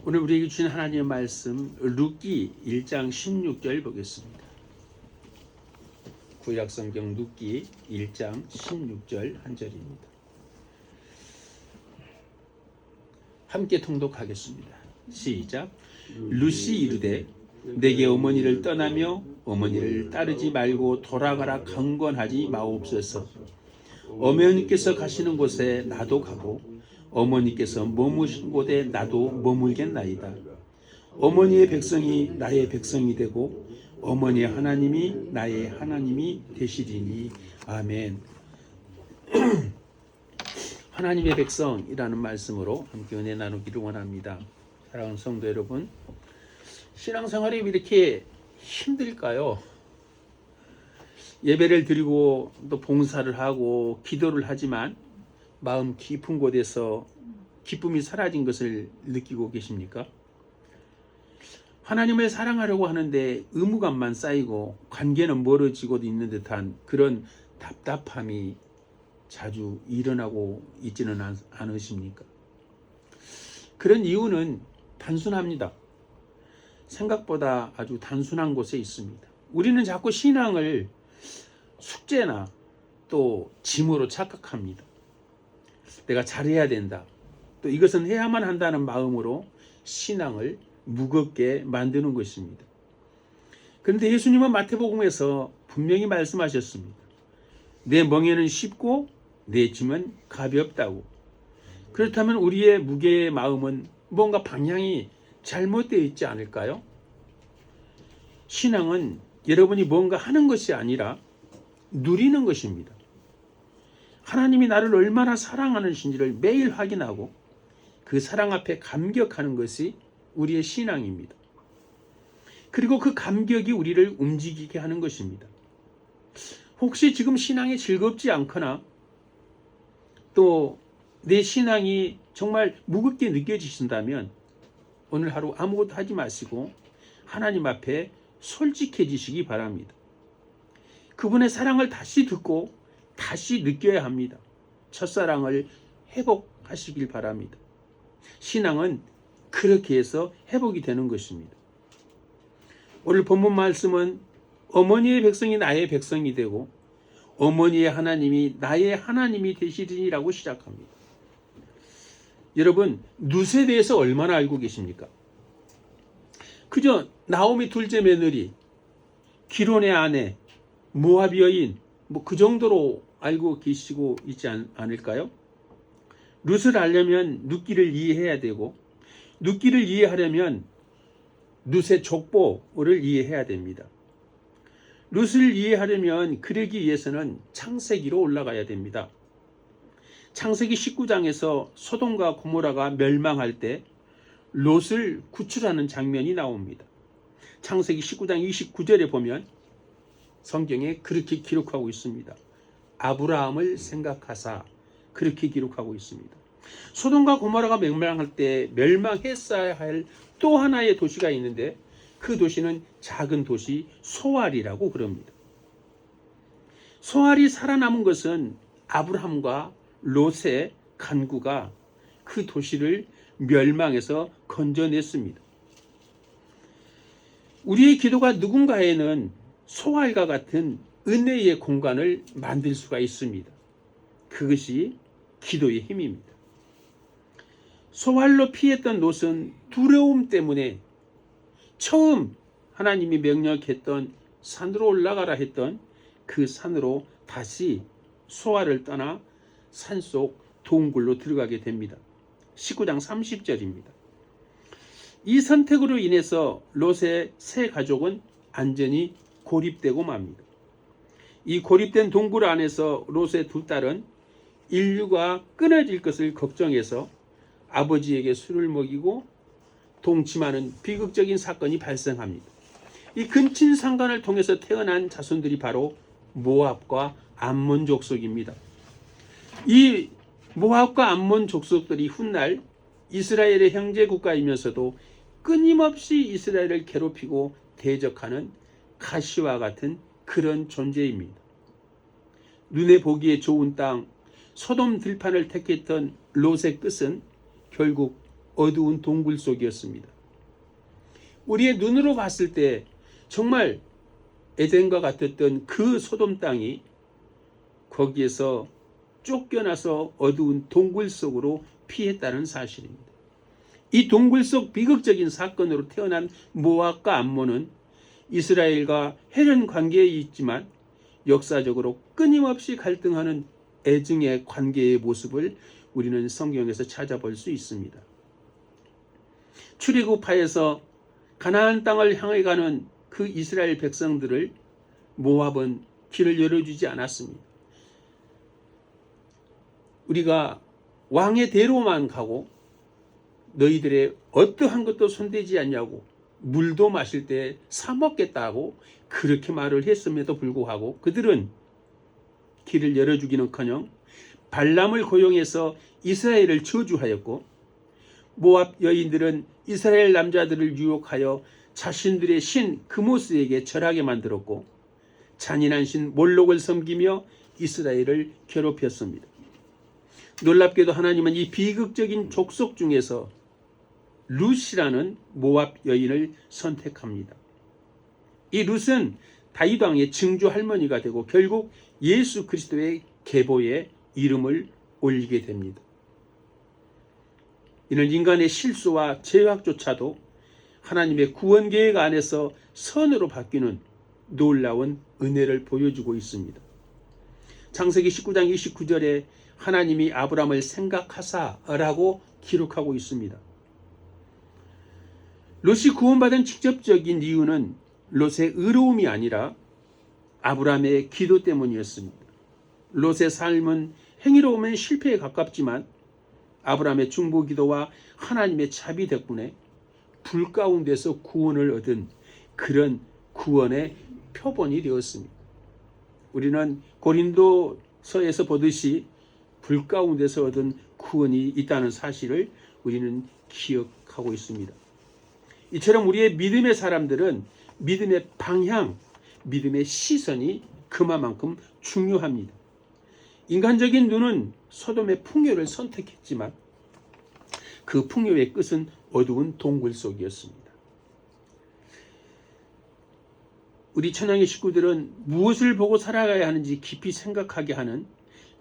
오늘 우리에게 주신 하나님의 말씀 룻기 1장 16절 보겠습니다. 구약성경 룻기 1장 16절 한 절입니다. 함께 통독하겠습니다. 시작. 룻이 이르되 내게 어머니를 떠나며 어머니를 따르지 말고 돌아가라 강권하지 마옵소서. 어머니께서 가시는 곳에 나도 가고 어머니께서 머무신 곳에 나도 머물겠나이다. 어머니의 백성이 나의 백성이 되고 어머니의 하나님이 나의 하나님이 되시리니. 아멘. 하나님의 백성이라는 말씀으로 함께 은혜 나누기를 원합니다. 사랑하는 성도 여러분, 신앙생활이 왜 이렇게 힘들까요? 예배를 드리고 또 봉사를 하고 기도를 하지만 마음 깊은 곳에서 기쁨이 사라진 것을 느끼고 계십니까? 하나님을 사랑하려고 하는데 의무감만 쌓이고 관계는 멀어지고 있는 듯한 그런 답답함이 자주 일어나고 있지는 않으십니까? 그런 이유는 단순합니다. 생각보다 아주 단순한 곳에 있습니다. 우리는 자꾸 신앙을 숙제나 또 짐으로 착각합니다. 내가 잘해야 된다. 또 이것은 해야만 한다는 마음으로 신앙을 무겁게 만드는 것입니다. 그런데 예수님은 마태복음에서 분명히 말씀하셨습니다. 내 멍에는 쉽고 내 짐은 가볍다고. 그렇다면 우리의 무게의 마음은 뭔가 방향이 잘못되어 있지 않을까요? 신앙은 여러분이 뭔가 하는 것이 아니라 누리는 것입니다. 하나님이 나를 얼마나 사랑하는지를 매일 확인하고 그 사랑 앞에 감격하는 것이 우리의 신앙입니다. 그리고 그 감격이 우리를 움직이게 하는 것입니다. 혹시 지금 신앙이 즐겁지 않거나 또 내 신앙이 정말 무겁게 느껴지신다면 오늘 하루 아무것도 하지 마시고 하나님 앞에 솔직해지시기 바랍니다. 그분의 사랑을 다시 듣고 다시 느껴야 합니다. 첫사랑을 회복하시길 바랍니다. 신앙은 그렇게 해서 회복이 되는 것입니다. 오늘 본문 말씀은 어머니의 백성이 나의 백성이 되고 어머니의 하나님이 나의 하나님이 되시리라고 시작합니다. 여러분, 룻에 대해서 얼마나 알고 계십니까? 그저 나오미 둘째 며느리, 기론의 아내, 모압 여인, 그 정도로 알고 계시고 있지 않을까요? 룻을 알려면 룻기를 이해해야 되고 룻기를 이해하려면 룻의 족보를 이해해야 됩니다. 룻을 이해하려면 그러기 위해서는 창세기로 올라가야 됩니다. 창세기 19장에서 소돔과 고모라가 멸망할 때 롯을 구출하는 장면이 나옵니다. 창세기 19장 29절에 보면 성경에 그렇게 기록하고 있습니다. 아브라함을 생각하사 그렇게 기록하고 있습니다. 소돔과 고모라가 멸망할 때 멸망했어야 할 또 하나의 도시가 있는데 그 도시는 작은 도시 소알이라고 그럽니다. 소알이 살아남은 것은 아브라함과 롯의 간구가 그 도시를 멸망에서 건져냈습니다. 우리의 기도가 누군가에는 소알과 같은 은혜의 공간을 만들 수가 있습니다. 그것이 기도의 힘입니다. 소알로 피했던 롯은 두려움 때문에 처음 하나님이 명령했던 산으로 올라가라 했던 그 산으로 다시 소알을 떠나 산속 동굴로 들어가게 됩니다. 19장 30절입니다. 이 선택으로 인해서 롯의 세 가족은 안전히 고립되고 맙니다. 이 고립된 동굴 안에서 롯의 두 딸은 인류가 끊어질 것을 걱정해서 아버지에게 술을 먹이고 동침하는 비극적인 사건이 발생합니다. 이 근친상간을 통해서 태어난 자손들이 바로 모압과 암몬 족속입니다. 이 모압과 암몬 족속들이 훗날 이스라엘의 형제 국가이면서도 끊임없이 이스라엘을 괴롭히고 대적하는 가시와 같은 그런 존재입니다. 눈에 보기에 좋은 땅 소돔 들판을 택했던 롯의 끝은 결국 어두운 동굴 속이었습니다. 우리의 눈으로 봤을 때 정말 에덴과 같았던 그 소돔 땅이 거기에서 쫓겨나서 어두운 동굴 속으로 피했다는 사실입니다. 이 동굴 속 비극적인 사건으로 태어난 모압과 암몬은 이스라엘과 혈연 관계에 있지만 역사적으로 끊임없이 갈등하는 애증의 관계의 모습을 우리는 성경에서 찾아볼 수 있습니다. 출애굽하여서 가나안 땅을 향해 가는 그 이스라엘 백성들을 모압은 길을 열어주지 않았습니다. 우리가 왕의 대로만 가고 너희들의 어떠한 것도 손대지 않냐고, 물도 마실 때 사 먹겠다고 그렇게 말을 했음에도 불구하고 그들은 길을 열어주기는커녕 발람을 고용해서 이스라엘을 저주하였고, 모압 여인들은 이스라엘 남자들을 유혹하여 자신들의 신 그모스에게 절하게 만들었고, 잔인한 신 몰록을 섬기며 이스라엘을 괴롭혔습니다. 놀랍게도 하나님은 이 비극적인 족속 중에서 룻이라는 모압 여인을 선택합니다. 이 룻은 다윗 왕의 증조 할머니가 되고 결국 예수 그리스도의 계보에 이름을 올리게 됩니다. 이는 인간의 실수와 죄악조차도 하나님의 구원 계획 안에서 선으로 바뀌는 놀라운 은혜를 보여주고 있습니다. 창세기 19장 29절에 하나님이 아브라함을 생각하사라고 기록하고 있습니다. 롯이 구원받은 직접적인 이유는 롯의 의로움이 아니라 아브라함의 기도 때문이었습니다. 롯의 삶은 행위로우면 실패에 가깝지만 아브라함의 중보기도와 하나님의 자비 덕분에 불 가운데서 구원을 얻은 그런 구원의 표본이 되었습니다. 우리는 고린도서에서 보듯이 불 가운데서 얻은 구원이 있다는 사실을 우리는 기억하고 있습니다. 이처럼 우리의 믿음의 사람들은 믿음의 방향, 믿음의 시선이 그만큼 중요합니다. 인간적인 눈은 소돔의 풍요를 선택했지만 그 풍요의 끝은 어두운 동굴 속이었습니다. 우리 천양의 식구들은 무엇을 보고 살아가야 하는지 깊이 생각하게 하는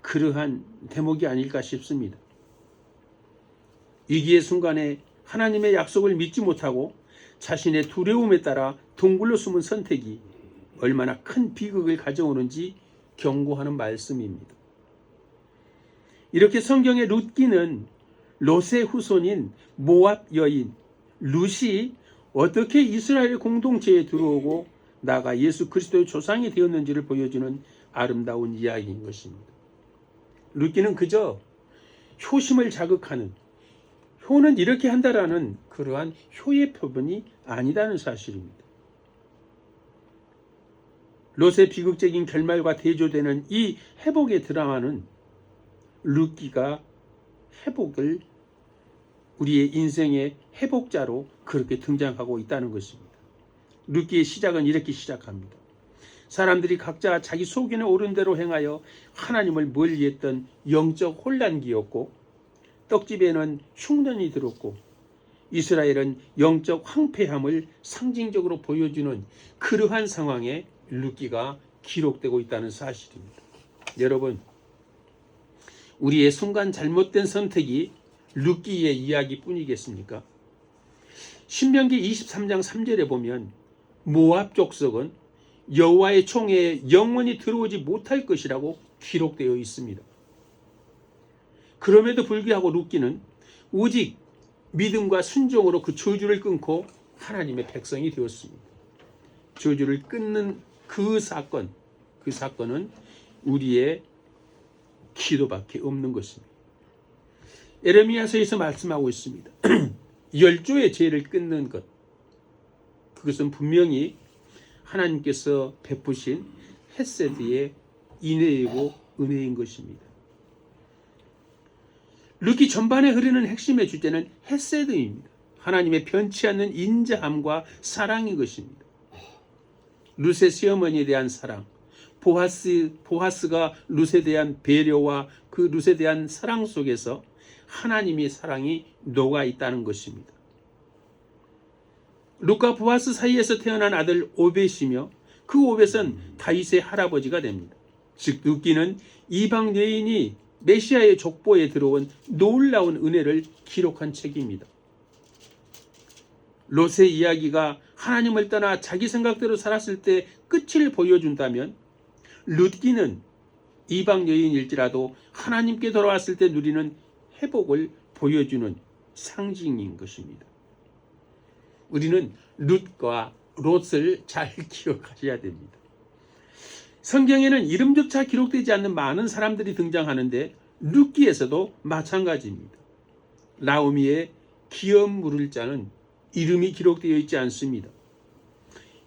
그러한 대목이 아닐까 싶습니다. 위기의 순간에 하나님의 약속을 믿지 못하고 자신의 두려움에 따라 동굴로 숨은 선택이 얼마나 큰 비극을 가져오는지 경고하는 말씀입니다. 이렇게 성경의 룻기는 롯의 후손인 모압 여인 룻이 어떻게 이스라엘 공동체에 들어오고 나아가 예수 그리스도의 조상이 되었는지를 보여주는 아름다운 이야기인 것입니다. 룻기는 그저 효심을 자극하는, 효는 이렇게 한다라는 그러한 효의 표본이 아니다는 사실입니다. 롯의 비극적인 결말과 대조되는 이 회복의 드라마는 룻기가 회복을 우리의 인생의 회복자로 그렇게 등장하고 있다는 것입니다. 룻기의 시작은 이렇게 시작합니다. 사람들이 각자 자기 속에는 옳은 대로 행하여 하나님을 멀리했던 영적 혼란기였고, 떡집에는 흉년이 들었고, 이스라엘은 영적 황폐함을 상징적으로 보여주는 그러한 상황에 룻기가 기록되고 있다는 사실입니다. 여러분, 우리의 순간 잘못된 선택이 룻기의 이야기뿐이겠습니까? 신명기 23장 3절에 보면 모압 족속은 여호와의 총회에 영원히 들어오지 못할 것이라고 기록되어 있습니다. 그럼에도 불구하고 룻기는 오직 믿음과 순종으로 그 저주를 끊고 하나님의 백성이 되었습니다. 저주를 끊는 그 사건은 우리의 기도밖에 없는 것입니다. 에레미야서에서 말씀하고 있습니다. 열조의 죄를 끊는 것, 그것은 분명히 하나님께서 베푸신 헤세드의 인애이고 은혜인 것입니다. 룻기 전반에 흐르는 핵심의 주제는 헤세드입니다. 하나님의 변치 않는 인자함과 사랑인 것입니다. 룻의 시어머니에 대한 사랑, 보아스가 룻에 대한 배려와 그 룻에 대한 사랑 속에서 하나님의 사랑이 녹아 있다는 것입니다. 룻과 보아스 사이에서 태어난 아들 오벳이며 그 오벳은 다윗의 할아버지가 됩니다. 즉 룻기는 이방 여인이 메시아의 족보에 들어온 놀라운 은혜를 기록한 책입니다. 롯의 이야기가 하나님을 떠나 자기 생각대로 살았을 때 끝을 보여준다면 룻기는 이방 여인일지라도 하나님께 돌아왔을 때 누리는 회복을 보여주는 상징인 것입니다. 우리는 룻과 롯을 잘 기억하셔야 됩니다. 성경에는 이름조차 기록되지 않는 많은 사람들이 등장하는데 룻기에서도 마찬가지입니다. 나오미의 기업 물을 자는 이름이 기록되어 있지 않습니다.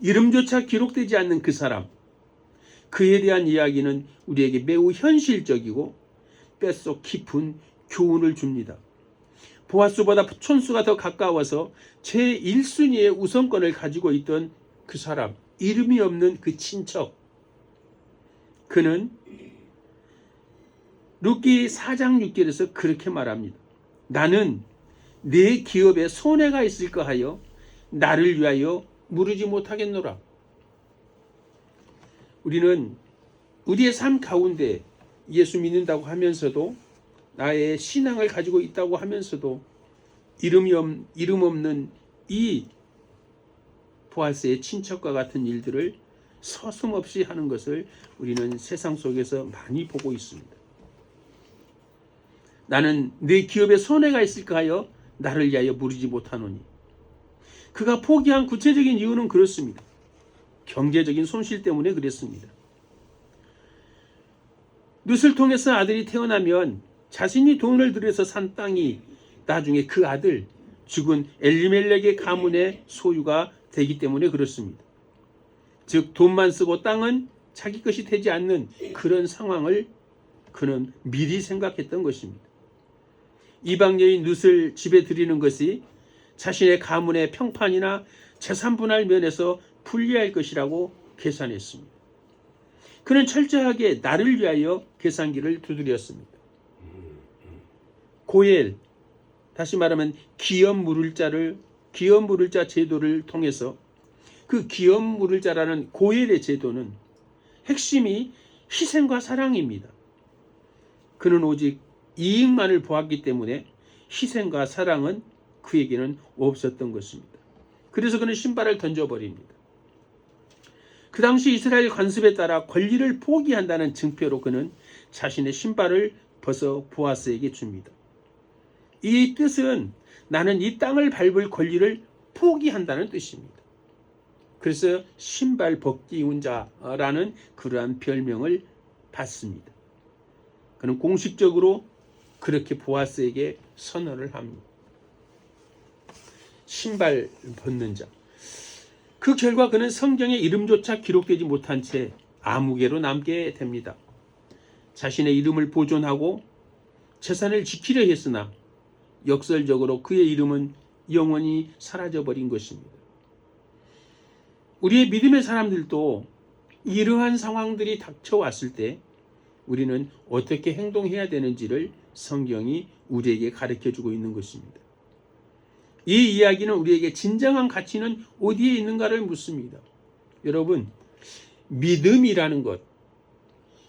이름조차 기록되지 않는 그 사람, 그에 대한 이야기는 우리에게 매우 현실적이고 뼛속 깊은 교훈을 줍니다. 보아스보다 촌수가 더 가까워서 제1순위의 우선권을 가지고 있던 그 사람, 이름이 없는 그 친척, 그는 룻기 4장 6절에서 그렇게 말합니다. 나는 내 기업에 손해가 있을까 하여 나를 위하여 무르지 못하겠노라. 우리는 우리의 삶 가운데 예수 믿는다고 하면서도 나의 신앙을 가지고 있다고 하면서도 이름 없는 이 보아스의 친척과 같은 일들을 서슴없이 하는 것을 우리는 세상 속에서 많이 보고 있습니다. 나는 내 기업에 손해가 있을까 하여 나를 위하여 무르지 못하노니. 그가 포기한 구체적인 이유는 그렇습니다. 경제적인 손실 때문에 그랬습니다. 룻을 통해서 아들이 태어나면 자신이 돈을 들여서 산 땅이 나중에 그 아들 죽은 엘리멜렉의 가문의 소유가 되기 때문에 그렇습니다. 즉 돈만 쓰고 땅은 자기 것이 되지 않는 그런 상황을 그는 미리 생각했던 것입니다. 이방 여인 룻을 집에 들이는 것이 자신의 가문의 평판이나 재산 분할 면에서 불리할 것이라고 계산했습니다. 그는 철저하게 나를 위하여 계산기를 두드렸습니다. 고엘, 다시 말하면 기업 물을 자 제도를 통해서 그 기업 물을 자라는 고엘의 제도는 핵심이 희생과 사랑입니다. 그는 오직 이익만을 보았기 때문에 희생과 사랑은 그에게는 없었던 것입니다. 그래서 그는 신발을 던져버립니다. 그 당시 이스라엘 관습에 따라 권리를 포기한다는 증표로 그는 자신의 신발을 벗어 보아스에게 줍니다. 이 뜻은 나는 이 땅을 밟을 권리를 포기한다는 뜻입니다. 그래서 신발 벗기 운자라는 그러한 별명을 받습니다. 그는 공식적으로 그렇게 보아스에게 선언을 합니다. 신발 벗는 자. 그 결과 그는 성경의 이름조차 기록되지 못한 채 아무개로 남게 됩니다. 자신의 이름을 보존하고 재산을 지키려 했으나 역설적으로 그의 이름은 영원히 사라져버린 것입니다. 우리의 믿음의 사람들도 이러한 상황들이 닥쳐왔을 때 우리는 어떻게 행동해야 되는지를 성경이 우리에게 가르쳐주고 있는 것입니다. 이 이야기는 우리에게 진정한 가치는 어디에 있는가를 묻습니다. 여러분, 믿음이라는 것,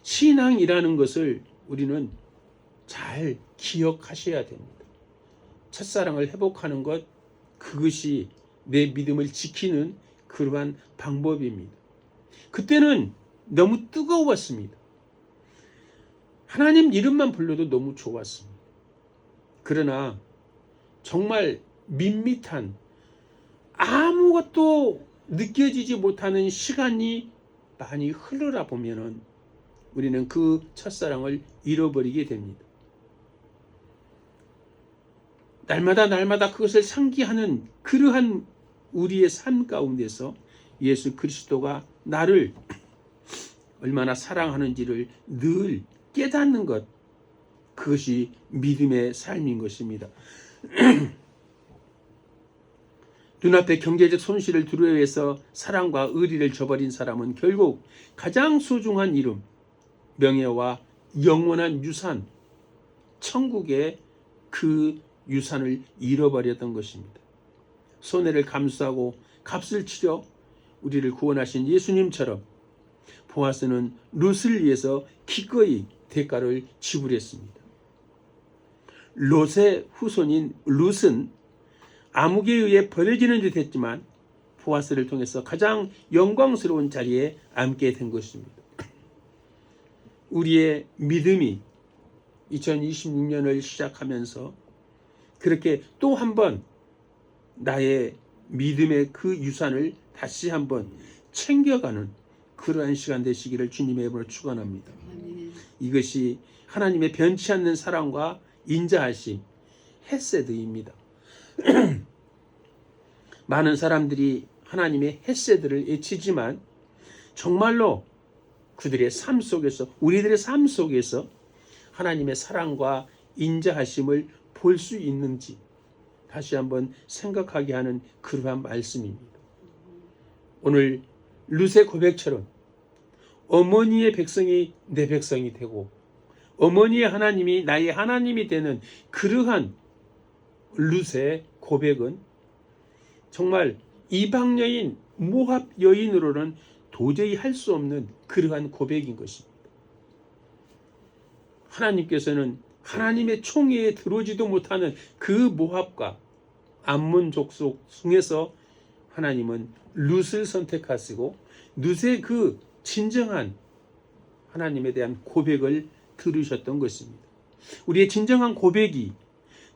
신앙이라는 것을 우리는 잘 기억하셔야 됩니다. 첫사랑을 회복하는 것, 그것이 내 믿음을 지키는 그러한 방법입니다. 그때는 너무 뜨거웠습니다. 하나님 이름만 불러도 너무 좋았습니다. 그러나 정말 밋밋한 아무것도 느껴지지 못하는 시간이 많이 흐르다 보면은 우리는 그 첫사랑을 잃어버리게 됩니다. 날마다 그것을 상기하는 그러한 우리의 삶 가운데서 예수 그리스도가 나를 얼마나 사랑하는지를 늘 깨닫는 것, 그것이 믿음의 삶인 것입니다. 눈앞에 경제적 손실을 두려워해서 사랑과 의리를 저버린 사람은 결국 가장 소중한 이름, 명예와 영원한 유산, 천국의 그 유산을 잃어버렸던 것입니다. 손해를 감수하고 값을 치려 우리를 구원하신 예수님처럼 보아스는 룻을 위해서 기꺼이 대가를 지불했습니다. 롯의 후손인 룻은 아무개에 의해 버려지는 듯 했지만 보아스를 통해서 가장 영광스러운 자리에 앉게 된 것입니다. 우리의 믿음이 2026년을 시작하면서 그렇게 또 한 번 나의 믿음의 그 유산을 다시 한번 챙겨가는 그러한 시간 되시기를 주님의 이름으로 축원합니다. 이것이 하나님의 변치 않는 사랑과 인자하심, 헤세드입니다. 많은 사람들이 하나님의 헤세드를 외치지만 정말로 그들의 삶 속에서, 우리들의 삶 속에서 하나님의 사랑과 인자하심을 볼 수 있는지 다시 한번 생각하게 하는 그러한 말씀입니다. 오늘 룻의 고백처럼 어머니의 백성이 내 백성이 되고 어머니의 하나님이 나의 하나님이 되는 그러한 룻의 고백은 정말 이방 여인, 모압 여인으로는 도저히 할 수 없는 그러한 고백인 것입니다. 하나님께서는 하나님의 총회에 들어오지도 못하는 그 모압과 암몬 족속 중에서 하나님은 룻을 선택하시고 룻의 그 진정한 하나님에 대한 고백을 들으셨던 것입니다. 우리의 진정한 고백이,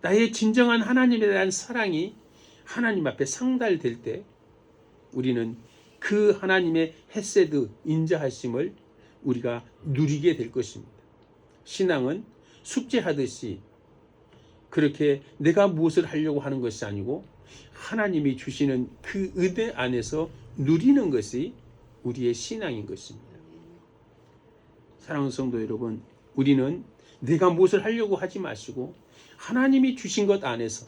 나의 진정한 하나님에 대한 사랑이 하나님 앞에 상달될 때 우리는 그 하나님의 헤세드, 인자하심을 우리가 누리게 될 것입니다. 신앙은 숙제하듯이 그렇게 내가 무엇을 하려고 하는 것이 아니고 하나님이 주시는 그 은혜 안에서 누리는 것이 우리의 신앙인 것입니다. 사랑하는 성도 여러분, 우리는 내가 무엇을 하려고 하지 마시고 하나님이 주신 것 안에서,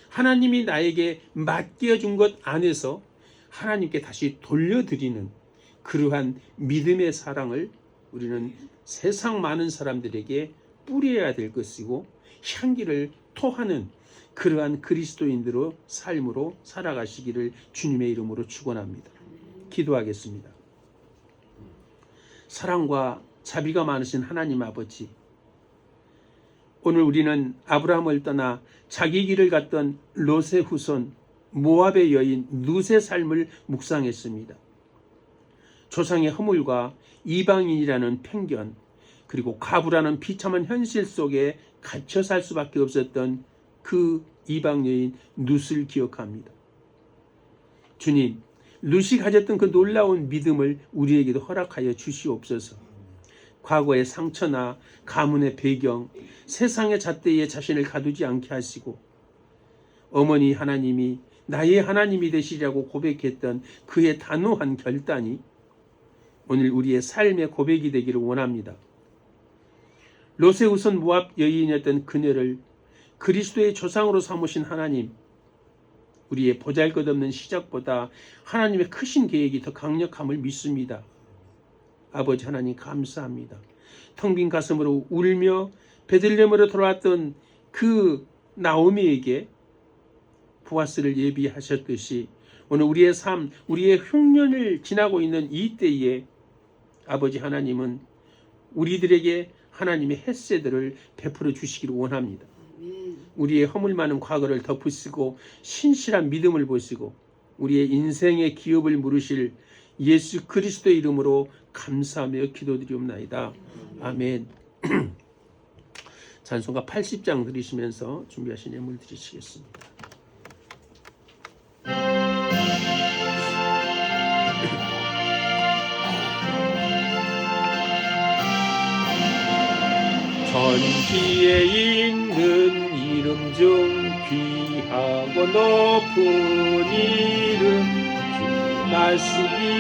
하나님이 나에게 맡겨준 것 안에서 하나님께 다시 돌려드리는 그러한 믿음의 사랑을 우리는 세상 많은 사람들에게 뿌려야 될 것이고 향기를 토하는 그러한 그리스도인들의 삶으로 살아가시기를 주님의 이름으로 축원합니다. 기도하겠습니다. 사랑과 자비가 많으신 하나님 아버지, 오늘 우리는 아브라함을 떠나 자기 길을 갔던 롯의 후손 모압의 여인 룻의 삶을 묵상했습니다. 조상의 허물과 이방인이라는 편견, 그리고 가부라는 비참한 현실 속에 갇혀 살 수밖에 없었던 그 이방 여인 룻을 기억합니다. 주님, 룻이 가졌던 그 놀라운 믿음을 우리에게도 허락하여 주시옵소서. 과거의 상처나 가문의 배경, 세상의 잣대에 자신을 가두지 않게 하시고 어머니 하나님이 나의 하나님이 되시리라고 고백했던 그의 단호한 결단이 오늘 우리의 삶의 고백이 되기를 원합니다. 롯의 후손 모압 여인이었던 그녀를 그리스도의 조상으로 삼으신 하나님, 우리의 보잘것없는 시작보다 하나님의 크신 계획이 더 강력함을 믿습니다. 아버지 하나님 감사합니다. 텅 빈 가슴으로 울며 베들레헴으로 돌아왔던 그 나오미에게 보아스를 예비하셨듯이 오늘 우리의 삶, 우리의 흉년을 지나고 있는 이 때에 아버지 하나님은 우리들에게 하나님의 헤세드를 베풀어 주시기를 원합니다. 우리의 허물 많은 과거를 덮으시고 신실한 믿음을 보시고 우리의 인생의 기업을 물으실 예수 그리스도의 이름으로 감사하며 기도드리옵나이다. 아멘. 찬송가 80장 들으시면서 준비하신 예물 드리시겠습니다. 전지에 있는 이름 중 귀하고 높은 이름 주 말씀이